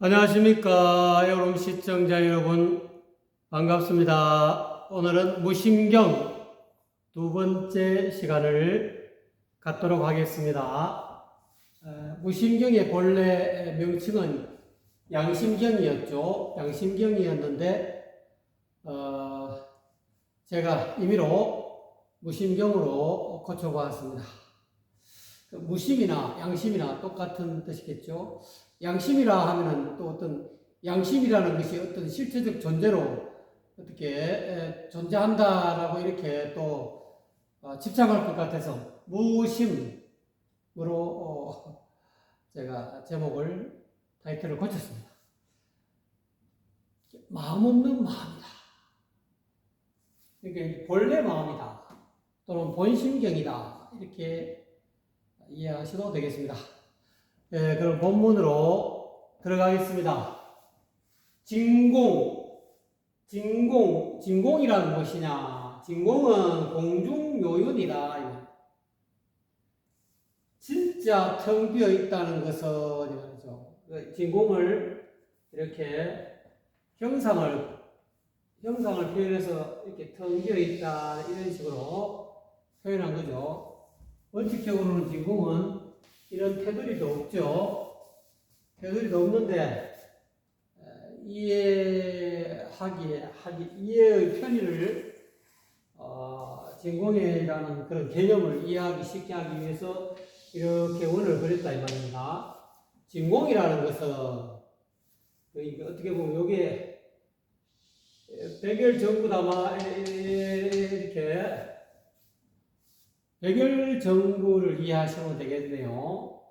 안녕하십니까 여러분, 시청자 여러분, 반갑습니다. 오늘은 무심경 두 번째 시간을 갖도록 하겠습니다. 무심경의 본래 명칭은 양심경이었죠. 양심경이었는데 제가 임의로 무심경으로 고쳐보았습니다. 무심이나 양심이나 똑같은 뜻이겠죠. 양심이라 하면은 또 어떤 양심이라는 것이 어떤 실체적 존재로 어떻게 존재한다라고 이렇게 또 집착할 것 같아서 무심으로 제가 제목을 타이틀을 고쳤습니다. 마음 없는 마음이다. 그러니까 본래 마음이다. 또는 본심경이다. 이렇게 이해하셔도 되겠습니다. 네, 그럼 본문으로 들어가겠습니다. 진공이란 무엇이냐? 진공은 공중요윤이다. 진짜 텅 비어 있다는 것은 말이죠. 진공을 이렇게 형상을 표현해서 이렇게 텅 비어 있다 이런 식으로 표현한 거죠. 원칙적으로는 진공은 이런 테두리도 없죠. 테두리도 없는데 이해의 편의를 진공이라는 그런 개념을 이해하기 쉽게 하기 위해서 이렇게 원을 그렸다 이 말입니다. 진공이라는 것은 그러니까 어떻게 보면 요게 백열전구다마 이렇게 백열전구를 이해하시면 되겠네요.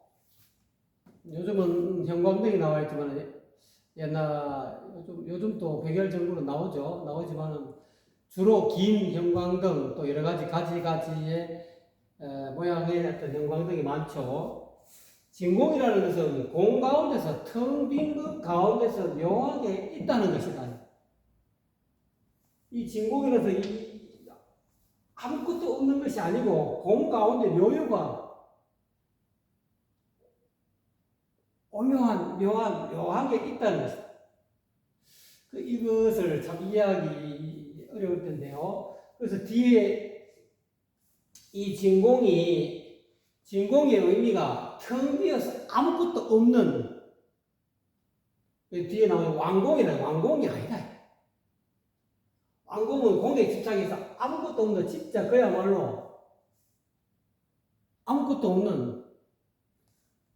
요즘은 형광등이 나와 있지만 요즘 또 백열전구로 나오지만은 주로 긴 형광등 또 여러 가지의 모양의 어떤 형광등이 많죠. 진공이라는 것은 공 가운데서 텅 빈 것 가운데서 묘하게 있다는 것이다. 이 진공이라서 아무것도 없는 것이 아니고 공 가운데 묘유가 묘하게 있다는 것입니다. 이것을 참 이해하기 어려울 텐데요. 그래서 뒤에 이 진공의 의미가 텅 비어서 아무것도 없는, 뒤에 나오는 왕공이 아니다. 왕공은 공에 집착해서 아무것도 없는, 진짜 그야말로 아무것도 없는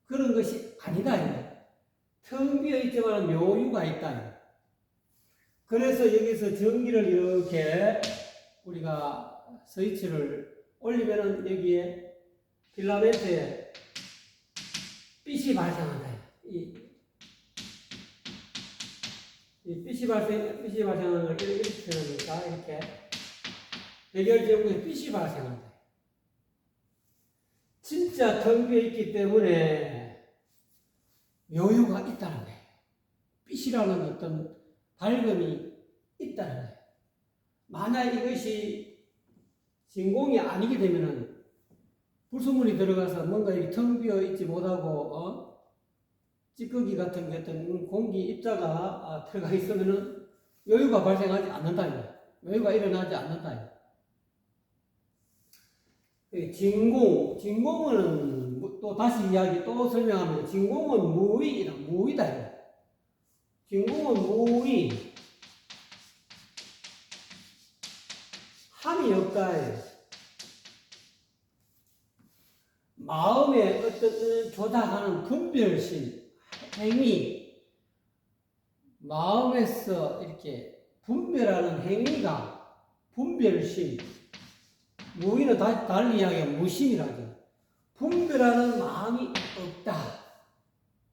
그런 것이 아니다. 텅 비어 있지만 묘유가 있다. 그래서 여기서 전기를 이렇게 우리가 스위치를 올리면은 여기에 필라멘트에 빛이 발생한다. 이 빛이 발생하는 걸 이렇게 표현합니다. 이렇게 백열전구에 빛이 발생한다. 진짜 텅 비어 있기 때문에 묘유가 있다는 거예요. 빛이라는 어떤 밝음이 있다는 거예요. 만약 이것이 진공이 아니게 되면은 불순물이 들어가서 뭔가 텅 비어 있지 못하고 찌꺼기 같은 공기 입자가 들어가 있으면은 요유가 발생하지 않는다. 요유가 일어나지 않는다. 진공은 또 다시 또 설명하면 진공은 무의다. 진공은 무의, 함이 없다. 마음의 어떤 조작하는 분별심, 행위, 마음에서 이렇게 분별하는 행위가 분별심, 무의는 달리 이야기하면 무심이라죠. 분별하는 마음이 없다.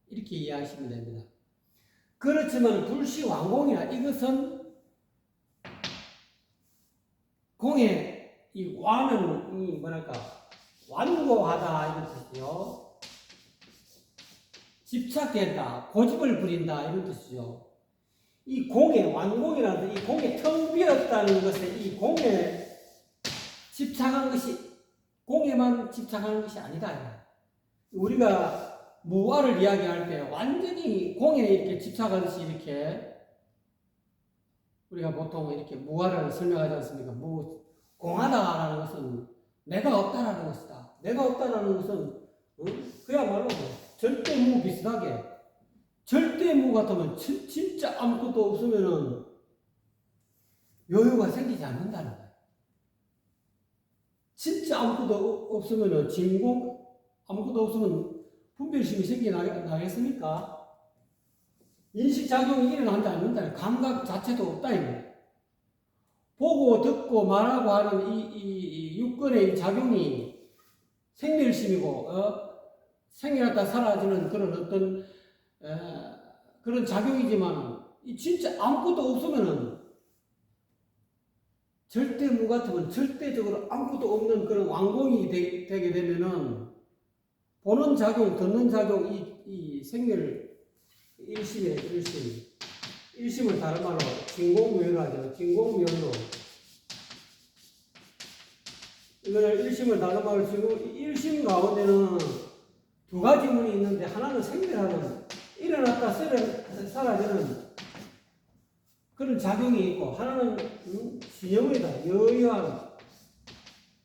이렇게 이해하시면 됩니다. 그렇지만 불시왕공이나 이것은 공의 이 완은 완고하다 이런 뜻이요. 집착된다, 고집을 부린다 이런 뜻이죠. 이 공의 완공이라는 이 공에 텅 비었다는 것에 이 공에 집착한 것이 공에만 집착하는 것이 아니다. 우리가 무아를 이야기할 때 완전히 공에 이렇게 집착하듯이 이렇게 우리가 보통 이렇게 무아를 설명하지 않습니까? 공하다라는 것은 내가 없다라는 것이다. 내가 없다라는 것은 그야말로 절대무 비슷하게 절대무 같으면 진짜 아무것도 없으면은 여유가 생기지 않는다는 거예요. 진짜 아무것도 없으면은 진공 아무것도 없으면 분별심이 생기나겠습니까? 인식작용이 일어나지 않는다. 감각 자체도 없다. 보고 듣고 말하고 하는 이 육근의 작용이 생멸심이고 생겨났다 사라지는 그런 어떤 그런 작용이지만 진짜 아무것도 없으면은 절대무 같으면 절대적으로 아무것도 없는 그런 완공이 되게 되면은 보는 작용, 듣는 작용, 이 생멸 일심이에요, 일심. 일심을 다른 말로 진공묘로 하죠. 진공묘로. 이걸 일심을 다른 말로 지금 일심 가운데는 두 가지 문이 있는데 하나는 생멸하는 일어났다 사라지는 그런 작용이 있고 하나는 진영이다. 여유한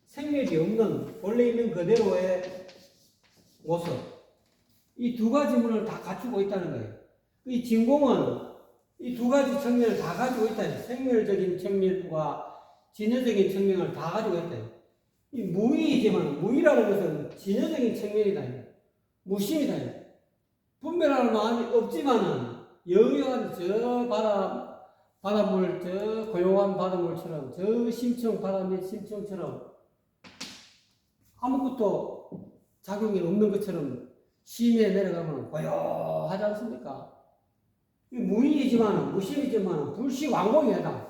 생멸이 없는 원래 있는 그대로의 모습. 이 두 가지 문을 다 갖추고 있다는 거예요. 이 진공은 이 두 가지 측면을 다 가지고 있다. 생멸적인 측면과 진여적인 측면을 다 가지고 있다. 이 무의이지만 무의라는 것은 진여적인 측면이다. 무심이다. 분별하는 마음이 없지만은 여유한 저 바닷물, 저 고요한 바닷물처럼 저 심청 바닷물 심청처럼 아무것도 작용이 없는 것처럼 심에 내려가면 고요하지 않습니까? 무의이지만 무심이지만 불시왕공이다.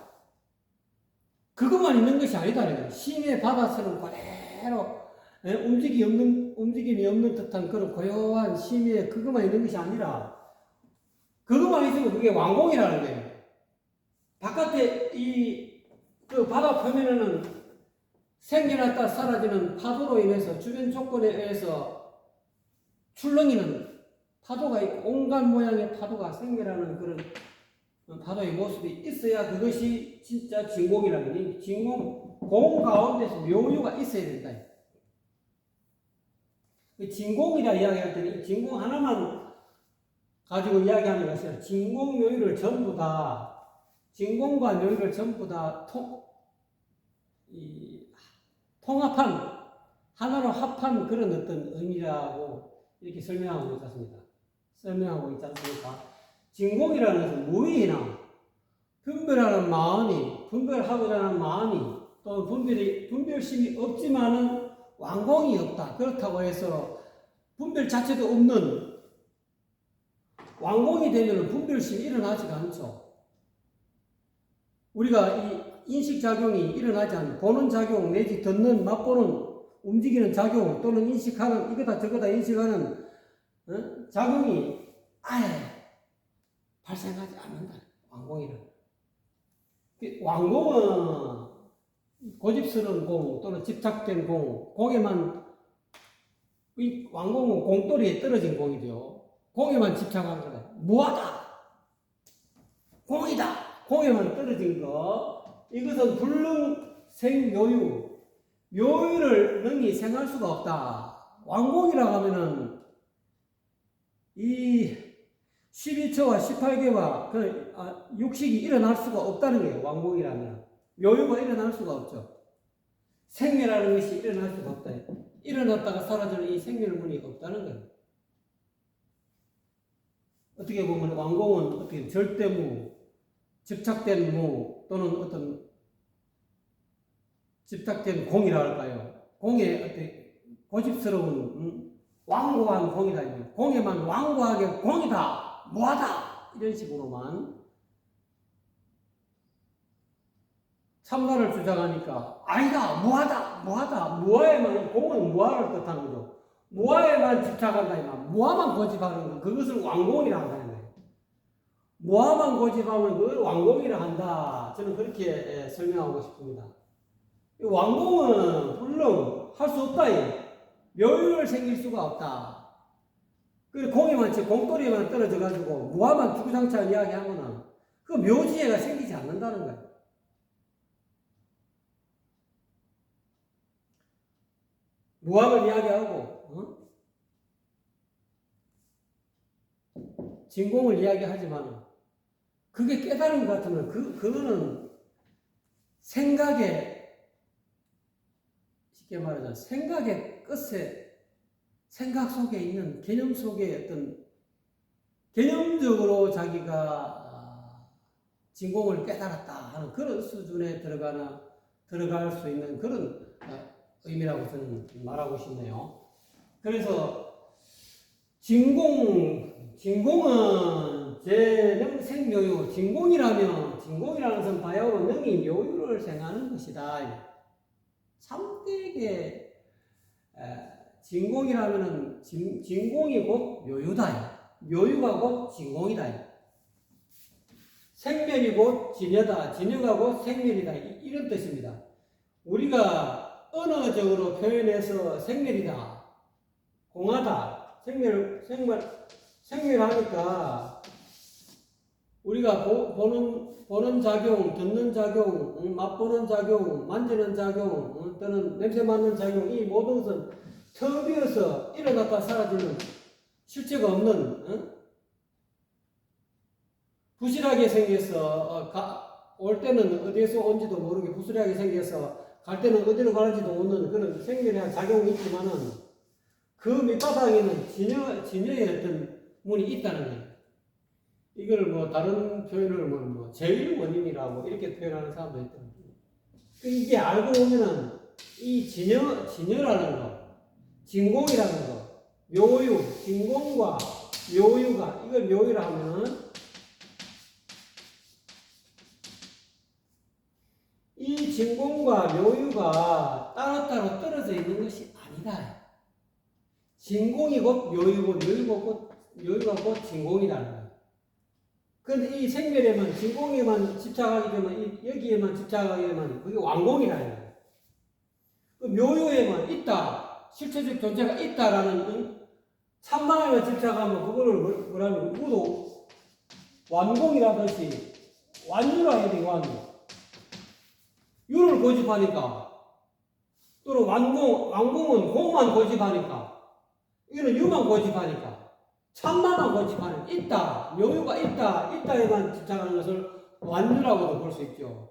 그것만 있는 것이 아니다. 심의 바다처럼 그대로 움직임이 없는 듯한 그런 고요한 심에 그것만 있는 것이 아니라 그것만 있으면 그게 왕공이라는 거예요. 바깥에 그 바다 표면에는 생겨났다 사라지는 파도로 인해서 주변 조건에 의해서 출렁이는 파도가 있고 온갖 모양의 파도가 생겨나는 그런 파도의 모습이 있어야 그것이 진짜 진공이라는 거예요. 진공, 공 가운데서 묘유가 있어야 된다. 진공이라 이야기할 때는 진공 하나만 가지고 이야기하는 것이 아니라 진공 묘유를 전부 다 진공과 묘유를 전부 다 통합한 하나로 합한 그런 어떤 의미라고 이렇게 설명하고 있지 않습니까? 진공이라는 것은 무의나 분별하는 마음이 분별하고자 하는 마음이 또 분별심이 없지만은 완공이 없다. 그렇다고 해서 분별 자체도 없는 완공이 되면 분별심이 일어나지가 않죠. 우리가 이 인식작용이 일어나지 않는 보는 작용 내지 듣는 맛보는 움직이는 작용 또는 인식하는 이거다 저거다 인식하는 작용이 아예 발생하지 않는다. 완공이란. 완공은 고집스러운 공 또는 집착된 공에만 완공은 공돌이에 떨어진 공이죠. 공에만 집착한 거다. 무하다. 공이다. 공에만 떨어진 거. 이것은 불능생묘유. 묘유를 능히 생할 수가 없다. 완공이라고 하면은 이 12처와 18개와 그 육식이 일어날 수가 없다는 거예요. 완공이라면. 묘유가 일어날 수가 없죠. 생멸하는 것이 일어날 수가 없다. 일어났다가 사라지는 이 생멸문이 없다는 거예요. 어떻게 보면 완공은 어떻게 절대무, 집착된 무 또는 어떤 집착된 공이라 할까요? 공의 어떤 고집스러운 완고한 공이다. 공에만 완고하게 공이다, 무하다 이런 식으로만 참나를 주장하니까 아니다, 무하다, 무하에만 공은 무하를 뜻하는 거죠. 무하에만 집착한다, 무하만 고집하는 거, 그것을 완공이라 한다는 거예요. 무하만 고집하면 그걸 완공이라 한다. 저는 그렇게 설명하고 싶습니다. 완공은 물론 할 수 없다. 묘유를 생길 수가 없다. 그리고 공에만 공돌이만 떨어져 가지고 무화만 주구장창 이야기하면은 그 묘지혜가 생기지 않는다는 거예요. 무함을 이야기하고 진공을 이야기하지만 그게 깨달은 것 같으면 그거는 생각의 쉽게 말하자면 생각의 끝에 생각 속에 있는 개념 속에 어떤 개념적으로 자기가 진공을 깨달았다 하는 그런 수준에 들어갈 수 있는 그런 의미라고 저는 말하고 싶네요. 그래서 진공은 제능생묘유, 진공이라는 것은 바야흐로 능이 묘유를 생하는 것이다. 참되게 진공이라면은 진공이 곧 묘유다. 묘유가 곧 진공이다. 생멸이 곧 진여다. 진여가 곧 생멸이다. 이런 뜻입니다. 우리가 언어적으로 표현해서 생멸이다, 공하다, 생멸하니까 우리가 보는 작용, 듣는 작용, 맛보는 작용, 만지는 작용, 또는 냄새 맡는 작용, 이 모든 것은 텅비어서 일어났다 사라지는 실체가 없는 부실하게 생겨서 올 때는 어디에서 온지도 모르게 부실하게 생겨서 갈 때는 어디로 가는지도 모르는 그런 생명의 작용이 있지만은 그 밑바닥에는 진여의 어떤 문이 있다는 거예요. 이거를 뭐 다른 표현을 뭐 제일 원인이라고 이렇게 표현하는 사람도 있더라고요. 이게 알고 보면은 이 진여라는 거, 진공이라는 거, 묘유, 진공과 묘유가 이걸 묘유라 하면은 이 진공과 묘유가 따로따로 떨어져 있는 것이 아니다. 진공이 곧 묘유고 묘유가 곧 진공이라는 거예요. 그런데 이 생멸에만 진공에만 집착하게 되면 여기에만 집착하게 되면 그게 완공이라는 거예요. 그 묘유에만 있다, 실체적 존재가 있다라는 참만에만 집착하면 그거를 뭐라면 우도 완공이라듯이 완유라 해야 돼. 완유. 유를 고집하니까 또는 완공은 공만 고집하니까 이거는 유만 고집하니까 참만만 고집하는 있다, 묘유가 있다에만 집착하는 것을 완유라고도 볼 수 있죠.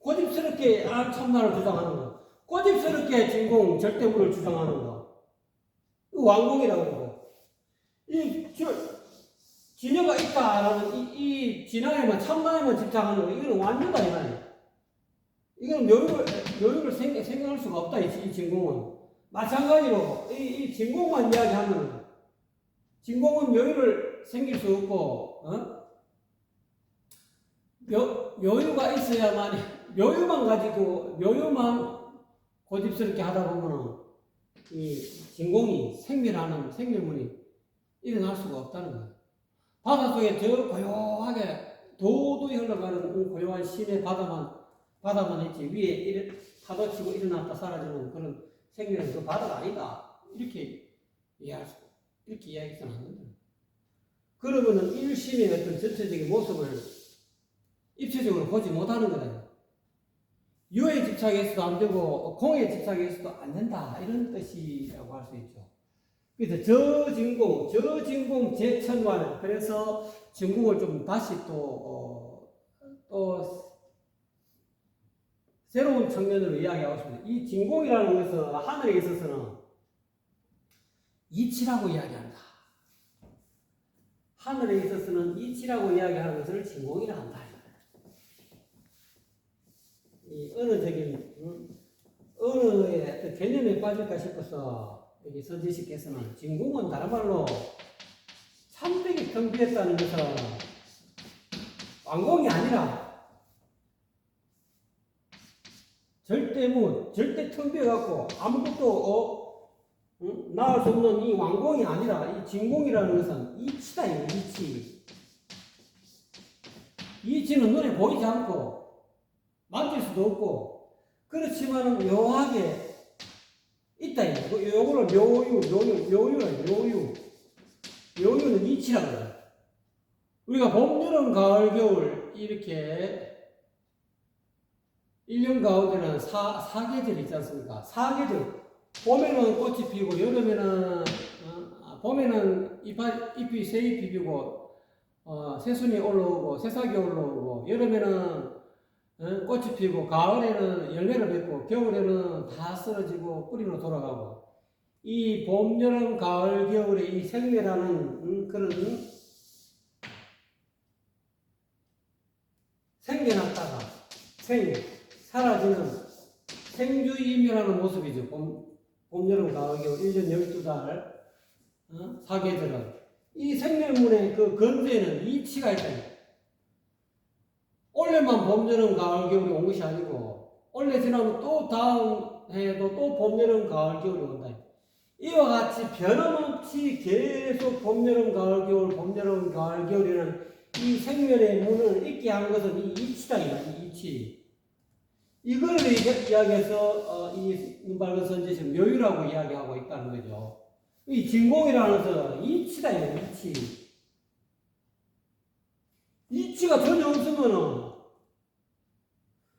고집스럽게 참만을 주장하는 것, 고집스럽게 진공 절대물을 주장하는 것, 완공이라고 하고 진여가 있다라는 이 진화에만 참만에만 집착하는 것, 이거는 완유다 이 말이에요. 이건 묘유를 생각할 수가 없다, 이 진공은. 마찬가지로, 이 진공만 이야기하면, 진공은 묘유를 생길 수 없고, 묘유가 있어야만, 묘유만 고집스럽게 하다 보면은, 이 진공이 생멸문이 일어날 수가 없다는 거예요. 바닷속에 저 고요하게, 도도히 흘러가는 고요한 시내 바다만 있지 위에 파도 치고 일어났다 사라지는 그런 생명은 그 바다가 아니다. 이렇게 이야기해서는 안 된다. 그러면은 일심의 어떤 전체적인 모습을 입체적으로 보지 못하는 거다. 유에 집착해서도 안 되고 공에 집착해서도 안 된다. 이런 뜻이라고 할 수 있죠. 그래서 저진공 제천완. 그래서 진공을 좀 다시 또 새로운 측면으로 이야기하고 싶습니다. 이 진공이라는 것은 하늘에 있어서는 이치라고 이야기한다. 하늘에 있어서는 이치라고 이야기하는 것을 진공이라 한다. 이 언어의 어떤 개념에 빠질까 싶어서 여기 선지식께서는 진공은 다른 말로 참되게 텅 비었다는 것은 완공이 아니라 절대 텅 비어갖고 아무것도 나올 수 없는 이 완공이 아니라 이 진공이라는 것은 이치다. 이치. 이치는 눈에 보이지 않고 만질 수도 없고 그렇지만 묘하게 있다. 요거를 묘유라. 묘유는 이치라고 해요. 우리가 봄, 여름, 가을, 겨울 이렇게 1년 가운데는 사계절 있지 않습니까? 사계절. 봄에는 꽃이 피고, 여름에는, 봄에는 잎이 새잎이 피고, 새순이 올라오고, 새싹이 올라오고, 여름에는 꽃이 피고, 가을에는 열매를 맺고, 겨울에는 다 쓰러지고, 뿌리로 돌아가고, 이 봄, 여름, 가을, 겨울의 이 생매라는 그런 생겨났다가 사라지는 생주이멸하는 모습이죠. 봄, 여름, 가을, 겨울 1년 12달 사계절은 이 생명문의 그 근대에는 이치가 있다. 올해만 봄, 여름, 가을, 겨울이 온 것이 아니고 올해 지나면 또 다음 해에도 또 봄, 여름, 가을, 겨울이 온다. 이와 같이 변함없이 계속 봄, 여름, 가을, 겨울, 봄, 여름, 가을, 겨울이라는 이 생명의 문을 있게 한 것은 이 이치다. 이 이치. 이걸 이야기해서 이 윤발근 선지에서 묘유라고 이야기하고 있다는 거죠. 이 진공이라는 것은 이치다. 이치. 이치가 전혀 없으면은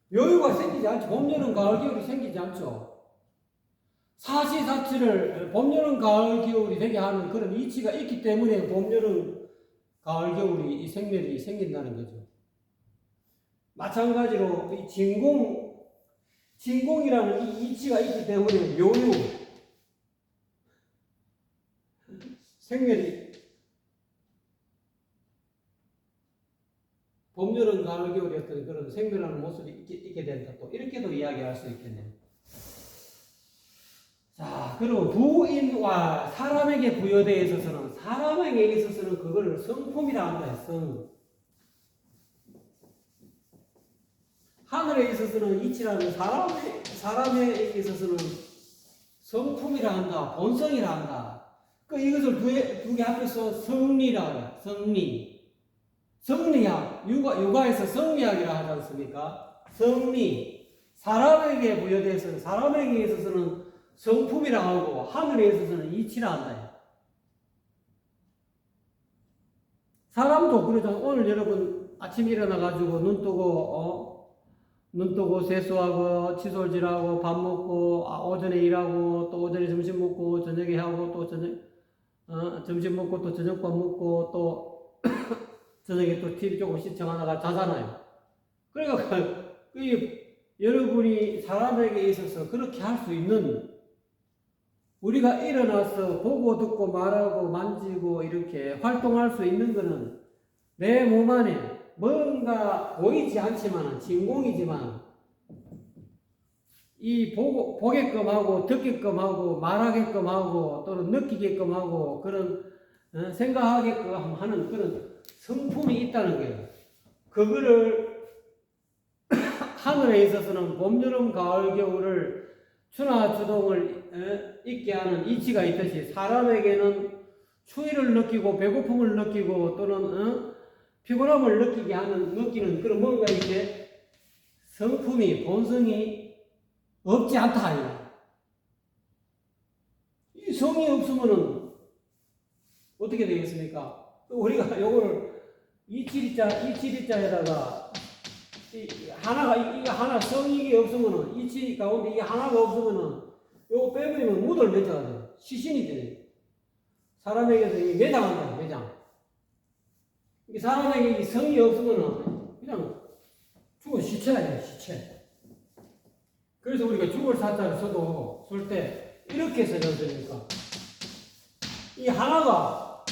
묘유가 생기지 않죠. 봄, 여름, 가을, 겨울이 생기지 않죠. 사시사치를 봄, 여름, 가을, 겨울이 되게 하는 그런 이치가 있기 때문에 봄, 여름, 가을, 겨울이 이 생멸이 생긴다는 거죠. 마찬가지로 이 진공이라는 이 이치가 있기 때문에 묘유, 생멸이 봄, 여름, 가을, 겨울이 어떤 그런 생멸하는 모습이 있게 된다. 또 이렇게도 이야기할 수 있겠네요. 자, 그리고 부인과 사람에게 부여되어 있어서는 그걸 성품이라 한다. 하늘에 있어서는 이치라는 사람에 있어서는 성품이라 한다. 본성이라 한다. 이것을 두 개 앞에서 성리라 해요. 성리학. 육아에서 성리학이라 하지 않습니까? 성리. 사람에게 부여되어서 사람에게 있어서는 성품이라 하고 하늘에 있어서는 이치라 한다. 사람도 그러잖아. 오늘 여러분 아침에 일어나가지고 눈 뜨고 세수하고 칫솔질하고 밥 먹고 오전에 일하고 또 오전에 점심 먹고 저녁에 하고 또 점심 먹고 또 저녁밥 먹고 또 저녁에 또 TV 조금 시청하다가 자잖아요. 그러니까 여러분이 사람에게 있어서 그렇게 할 수 있는 우리가 일어나서 보고 듣고 말하고 만지고 이렇게 활동할 수 있는 것은 내 몸 안에 뭔가 보이지 않지만 진공이지만 이 보게끔 하고 듣게끔 하고 말하게끔 하고 또는 느끼게끔 하고 그런 생각하게끔 하는 그런 성품이 있다는 거예요. 그거를 하늘에 있어서는 봄, 여름, 가을, 겨울을 추나 추동을 있게 하는 이치가 있듯이 사람에게는 추위를 느끼고 배고픔을 느끼고 또는 피곤함을 느끼는 그런 뭔가 이렇게 성품이 본성이 없지 않다. 이 성이 없으면은 어떻게 되겠습니까? 우리가 요거를 이치리자에다가 하나 성이 없으면은 이치 가운데 이게 하나가 없으면은 요거 빼버리면 무들 매장가 돼요. 시신이 되네. 사람에게서 이게 매장한다. 매장. 사람에게 성이 없으면은 그냥 죽어 시체야 돼. 시체. 그래서 우리가 죽을 사자를 써도 쓸 때 이렇게 써야 되니까 이 하나가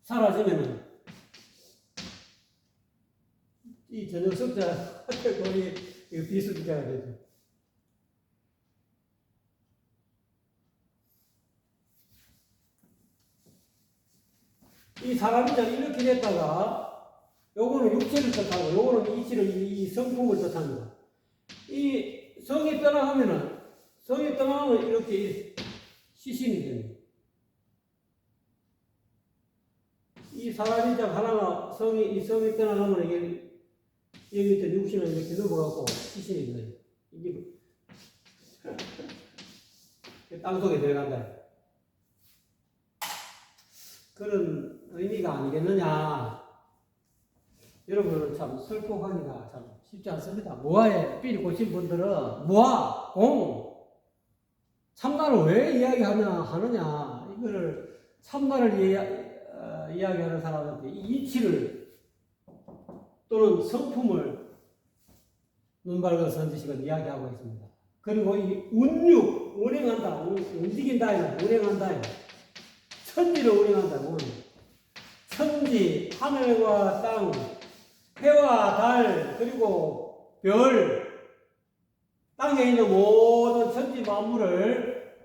사라지면은 이 저녁 석자 거의 비수기가 되죠. 이 사람이 이렇게 됐다가 요거는 육체를 뜻하고 요거는 이 성품을 뜻합니다. 이 성이 떠나가면 이렇게 시신이 됩니다. 이 사람이 하나가 이 성이 떠나가면 여기 밑에 육신을 이렇게 넘어가고 시신이 돼요. 이게 땅속에 들어간다. 그런 의미가 아니겠느냐. 여러분은 참 설득하기가 참 쉽지 않습니다. 모아에 삘이 꽂힌 분들은 모아, 공, 참나를 왜 하느냐. 이거를 참나를 이야기하는 사람한테 이치를 또는 성품을 눈발과 선지식은 이야기하고 있습니다. 그리고 이 운행한다, 움직인다, 운행한다, 천지를 운행한다. 천지, 하늘과 땅, 해와 달, 그리고 별, 땅에 있는 모든 천지 만물을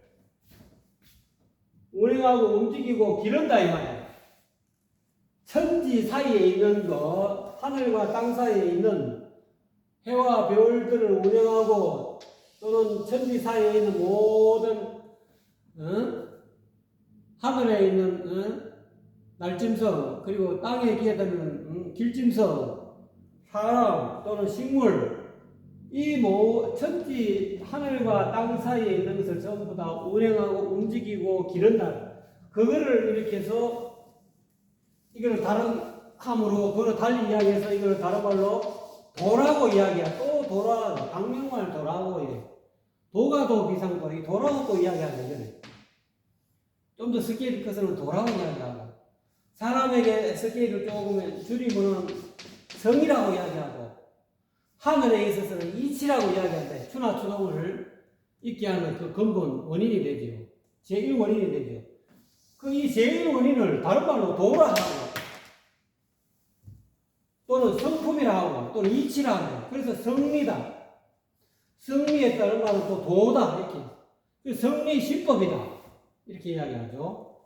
운행하고 움직이고 기른다 이 말이야. 천지 사이에 있는 것, 하늘과 땅 사이에 있는 해와 별들을 운행하고 또는 천지 사이에 있는 모든 하늘에 있는 날짐승 그리고 땅에 기어다니는 길짐승, 사람 또는 식물 이 천지 하늘과 땅 사이에 있는 것을 전부 다 운행하고 움직이고 기른다. 그거를 이렇게 해서 이걸 다른 함으로 그걸 달리 이야기해서 이걸 다른 말로 도라고 이야기야. 또 도라, 강명말 도라고 이래. 도가 도 비상도, 이 도라고 또 이야기하는 거네. 좀 더 스케일이 커서는 도라고 이야기하고, 사람에게 스케일을 조금 줄이면 성이라고 이야기하고, 하늘에 있어서는 이치라고 이야기하는데, 추나 추동을 있게 하는 그 근본 원인이 되죠. 제1원인이 되죠. 이 제1원인을 다른 말로 도라 하고, 또는 성품이라 하고, 또는 이치라 하고, 그래서 성리다. 성리에 따른 말은 또 도다. 이렇게. 성리 시법이다. 이렇게 이야기하죠.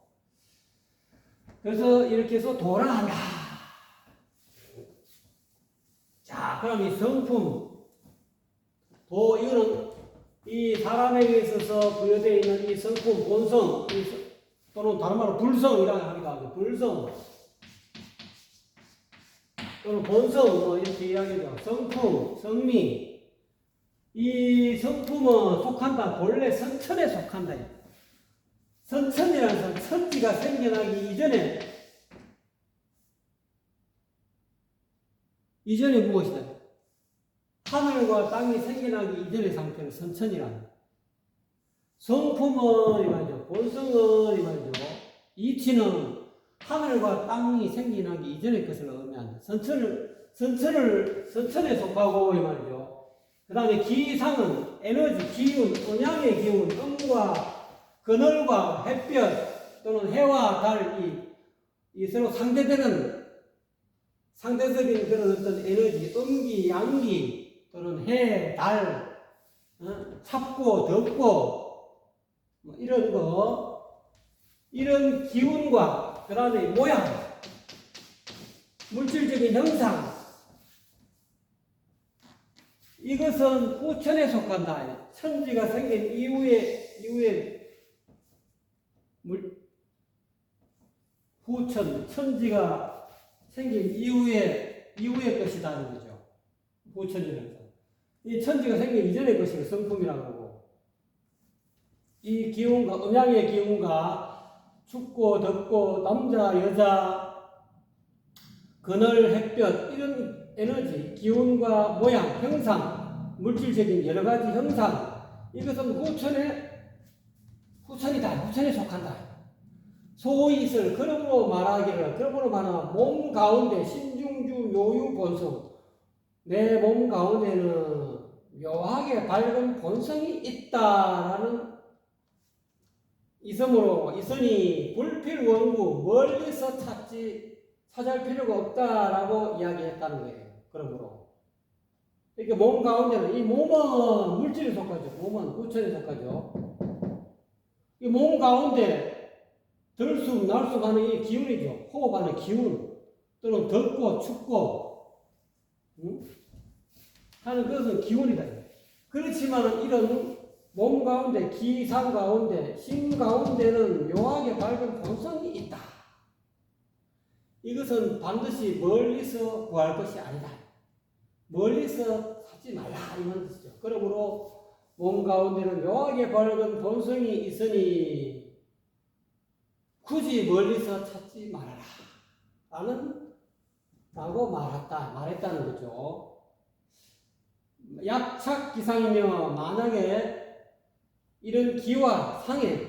그래서 이렇게 해서 도라한다. 자, 그럼 이 성품. 이거는 이 사람에게 있어서 부여되어 있는 이 성품, 본성, 또는 다른 말로 불성이라고 하기도 하고, 불성. 또는 본성, 이렇게 이야기하죠. 성품, 성미. 이 성품은 속한다. 본래 선천에 속한다. 선천이라는 것은 천지가 생겨나기 이전에 무엇이다? 하늘과 땅이 생겨나기 이전의 상태를 선천이라는. 성품은 이 말이죠. 본성은 이 말이죠. 이치는 하늘과 땅이 생겨나기 이전의 것을 의미한다. 선천에 속하고 이 말이죠. 그 다음에 기상은 에너지, 기운, 언양의 기운, 음과 그늘과 햇볕 또는 해와 달, 이 서로 상대적인 그런 어떤 에너지, 음기, 양기 또는 해, 달, 찹고, 덥고, 이런 이런 기운과 그 다음에 모양, 물질적인 형상, 이것은 후천에 속한다. 천지가 생긴 이후에 천지가 생긴 이후의 것이다는 거죠. 후천이라는 것. 이 천지가 생긴 이전의 것이 성품이라고 하고, 이 기운과, 음양의 기운과, 춥고, 덥고, 남자, 여자, 그늘, 햇볕, 이런 에너지, 기운과 모양, 형상, 물질적인 여러 가지 형상, 이것은 후천에 속한다. 소위 있을, 그러므로 말하면 몸 가운데 신중주 묘유 본성, 내 몸 가운데는 묘하게 밝은 본성이 있다라는 있으니 불필원구 멀리서 찾을 필요가 없다라고 이야기했다는 거예요. 그러므로 이렇게 몸 가운데는 이 몸은 물질에 속하죠. 몸은 후천에 속하죠. 이 몸 가운데 들쑥 날쑥 하는 이 기운이죠. 호흡하는 기운 또는 덥고 춥고 하는 것은 기운이다. 그렇지만 이런 몸 가운데, 기상 가운데, 심 가운데는 묘하게 밝은 본성이 있다. 이것은 반드시 멀리서 구할 것이 아니다. 멀리서 찾지 말라 이런 뜻이죠. 그러므로 몸 가운데는 묘하게 밝은 본성이 있으니 굳이 멀리서 찾지 말아라 라고 말했다는 거죠. 약착기상이며 만약에 이런 기와 상해,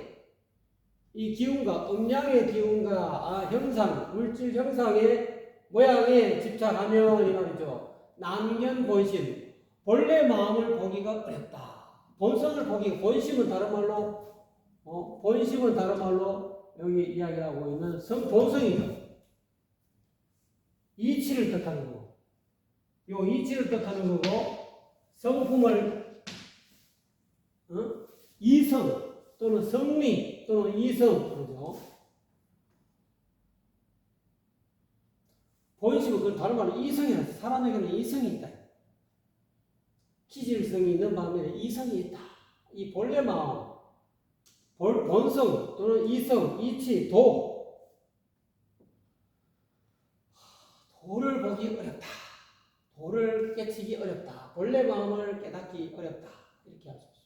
이 기운과 음양의 기운과 형상, 물질 형상의 모양에 집착하면 이 말이죠. 남견 본심, 본래 마음을 보기가 어렵다. 본성을 보기, 본심은 다른 말로 여기 이야기하고 있는 본성이죠. 이치를 뜻하는 거고, 요 이치를 뜻하는 거고, 성품을 이성 또는 성미 또는 이성 그러죠. 본심은 그 다른 말로 이성이라 사람에게는 이성이 있다. 기질성이 있는 반면에 이성이 있다. 이 본래 마음, 본성 또는 이성, 이치, 도를 보기 어렵다. 도를 깨치기 어렵다. 본래 마음을 깨닫기 어렵다. 이렇게 할 수 있습니다.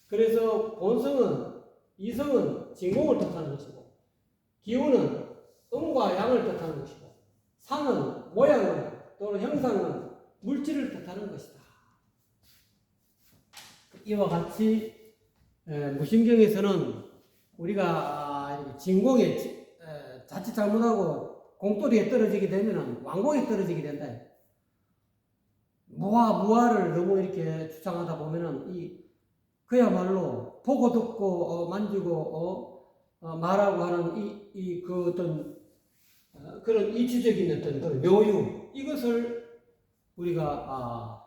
그래서 본성은, 이성은 진공을 뜻하는 것이고, 기운은 음과 양을 뜻하는 것이고, 상은 모양을 또는 형상은 물질을 뜻하는 것이다. 이와 같이 무신경에서는 우리가 진공에 자칫 잘못하고 공돌이에 떨어지게 되면 완공에 떨어지게 된다. 무아를 너무 이렇게 주장하다 보면은 그야말로 보고 듣고 만지고 말하고 하는 그 어떤 그런 이치적인 어떤 그런 묘유, 이것을 우리가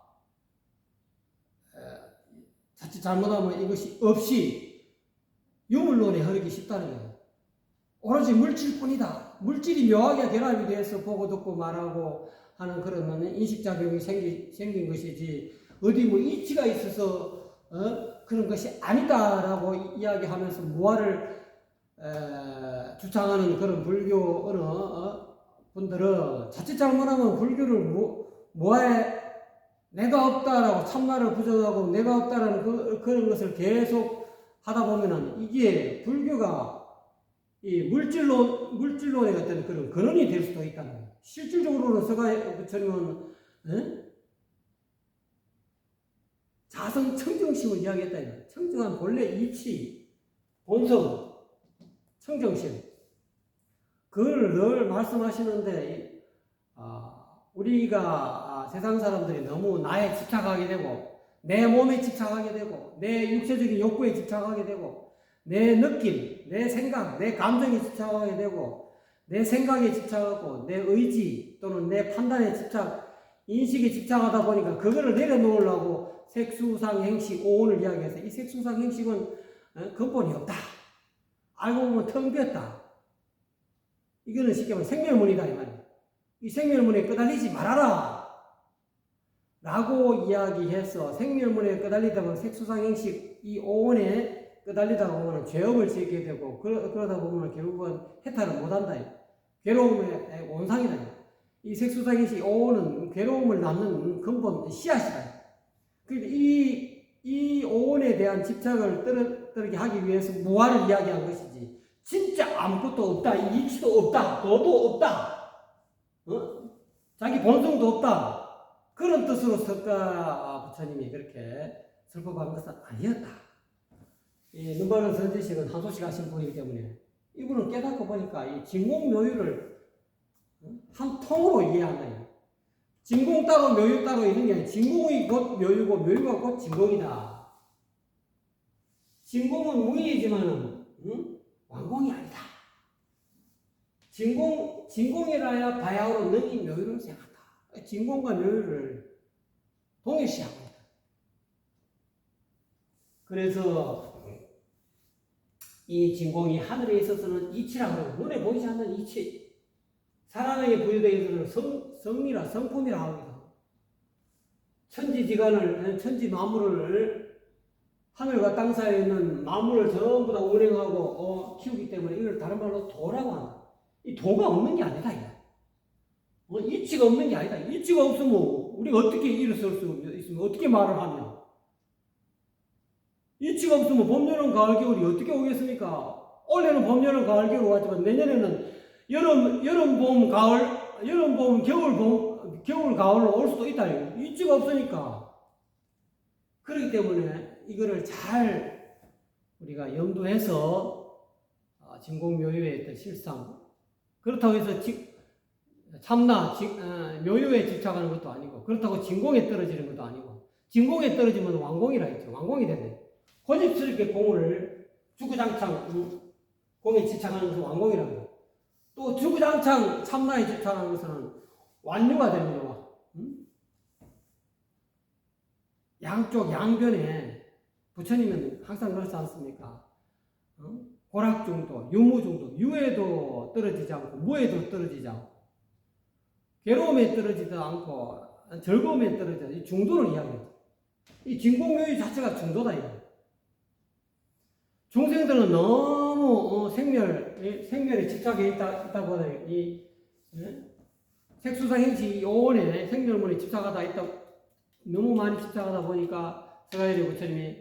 자칫 잘못하면 이것이 없이 유물론에 흐르기 쉽다는 거예요. 오로지 물질뿐이다. 물질이 묘하게 결합이 돼서 보고 듣고 말하고 하는 그런 인식작용이 생긴 것이지, 어디 이치가 있어서 그런 것이 아니다라고 이야기하면서 무아를 주장하는 그런 불교 어느 분들은 자칫 잘못하면 불교를 무아에 내가 없다라고 참나를 부정하고 내가 없다라는 그런 것을 계속 하다 보면은 이게 불교가 이 물질론의 어떤 그런 근원이 될 수도 있다는 거예요. 실질적으로는 서가부처님은 자성 청정심을 이야기했다. 청정한 본래 이치, 본성, 청정심. 그걸 늘 말씀하시는데, 우리가 세상 사람들이 너무 나에 집착하게 되고, 내 몸에 집착하게 되고, 내 육체적인 욕구에 집착하게 되고, 내 느낌, 내 생각, 내 감정에 집착하게 되고, 내 생각에 집착하고, 내 의지 또는 내 판단에 인식에 집착하다 보니까 그거를 내려놓으려고 색수상행식 오온을 이야기해서, 이 색수상행식은 근본이 없다. 알고 보면 텅 비었다. 이거는 쉽게 말하면 생멸문이다 이 말이에요. 이 생멸문에 끄달리지 말아라 라고 이야기해서, 생멸문에 끄달리다 보면 색수상행식 이 오온에 끄달리다 보면 죄업을 지게 되고, 그러다 보면 결국은 해탈을 못한다. 괴로움의 원상이다. 이 색수상행식 오온은 괴로움을 낳는 근본 씨앗이다. 그러니까 이 오온에 대한 집착을 떨어뜨리게 하기 위해서 무아를 이야기한 것이지, 진짜 아무것도 없다, 이치도 없다, 도도 없다, 자기 본성도 없다, 그런 뜻으로 석가 부처님이 그렇게 설법한 것은 아니었다. 이 눈바른 선지식은 한소식 하신 분이기 때문에 이분은 깨닫고 보니까 이 진공묘유를 한 통으로 이해한다. 진공 따로 묘유 따로 이런 게 아니라 진공이 곧 묘유고 묘유가 곧 진공이다. 진공은 무의이지만은 완공이 아니다. 진공이라야 바야흐로 능히 묘유를 생각한다. 진공과 묘유를 동일시하고 있다. 그래서 이 진공이 하늘에 있어서는 이치라고 하고, 눈에 보이지 않는 이치, 사람에게 부여되어 있어서는 성품이라 하거든. 천지 만물을, 하늘과 땅 사이에 있는 만물을 전부 다 운행하고 키우기 때문에 이걸 다른 말로 도라고 한다. 이 도가 없는 게 아니다. 이치가 없는 게 아니다. 이치가 없으면 우리가 어떻게 일어설 수 있으면 어떻게 말을 하냐. 이치가 없으면 봄, 여름, 가을, 겨울이 어떻게 오겠습니까? 올해는 봄, 여름, 가을, 겨울 왔지만 내년에는 여름, 봄, 가을, 여름, 봄, 겨울, 가을로 올 수도 있다. 이치가 없으니까. 그렇기 때문에 이거를 잘 우리가 염두해서 진공묘유의 어떤 실상, 그렇다고 해서 묘유에 집착하는 것도 아니고, 그렇다고 진공에 떨어지는 것도 아니고, 진공에 떨어지면 완공이라 했죠. 완공이 되네. 고집스럽게 공을 주구장창 공에 집착하는 것은 완공이라고 해요. 또 주구장창 참나에 집착하는 것은 완료가 되는 거야. 양쪽 양변에 부처님은 항상 그렇지 않습니까? 고락중도, 유무중도, 유에도 떨어지지 않고 무에도 떨어지지 않고 괴로움에 떨어지지 않고 즐거움에 떨어지지 않고 이 중도를 이야기해요. 이 진공묘유 자체가 중도다 이거. 중생들은 너무 생멸에 집착해 있다 보다 이 색수상행시 오온에 생멸문에 집착하다 있다 너무 많이 집착하다 보니까 서가모니 부처님이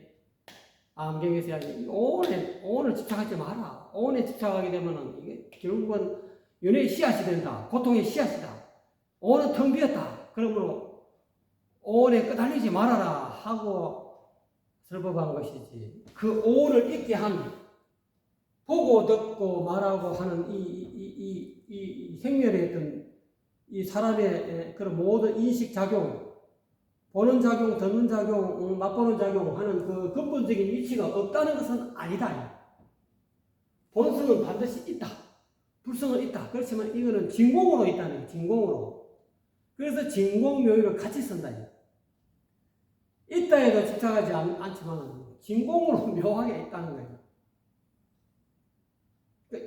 암경에서 이야기 오온을 집착하지 마라. 오온에 집착하게 되면은 이게 결국은 윤회의 씨앗이 된다. 고통의 씨앗이다. 오온은 텅 비었다. 그러므로 오온에 끄달리지 말아라 하고 설법한 것이지. 그 오온을 잊게 한 보고 듣고 말하고 하는 이 생멸의 어떤 이 사람의 그런 모든 인식 작용, 보는 작용, 듣는 작용, 맛보는 작용 하는 그 근본적인 위치가 없다는 것은 아니다. 본성은 반드시 있다. 불성은 있다. 그렇지만 이거는 진공으로 있다는 거예요. 진공으로. 그래서 진공묘유를 같이 쓴다. 있다 해도 집착하지 않지만 진공으로 묘하게 있다는 거예요.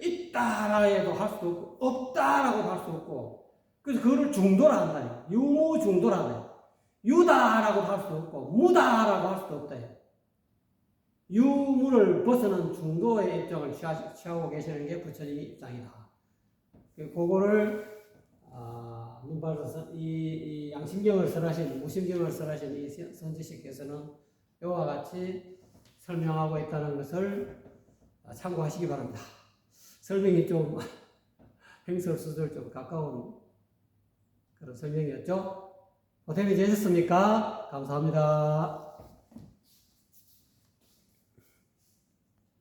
있다라 해도 할 수도 없고 없다라고 할 수 없고 그래서 그거를 중도라 한다. 유무중도라 한다. 유다라고 할 수 없고 무다라고 할 수도 없다. 유무를 벗어난 중도의 입장을 취하고 계시는 게 부처님의 입장이다. 그거를 이 양심경을 설하신 무심경을 설하신 이 선지식께서는 이와 같이 설명하고 있다는 것을 참고하시기 바랍니다. 설명이 좀 횡설수설 좀 가까운 그런 설명이었죠. 고생이 되셨습니까? 감사합니다.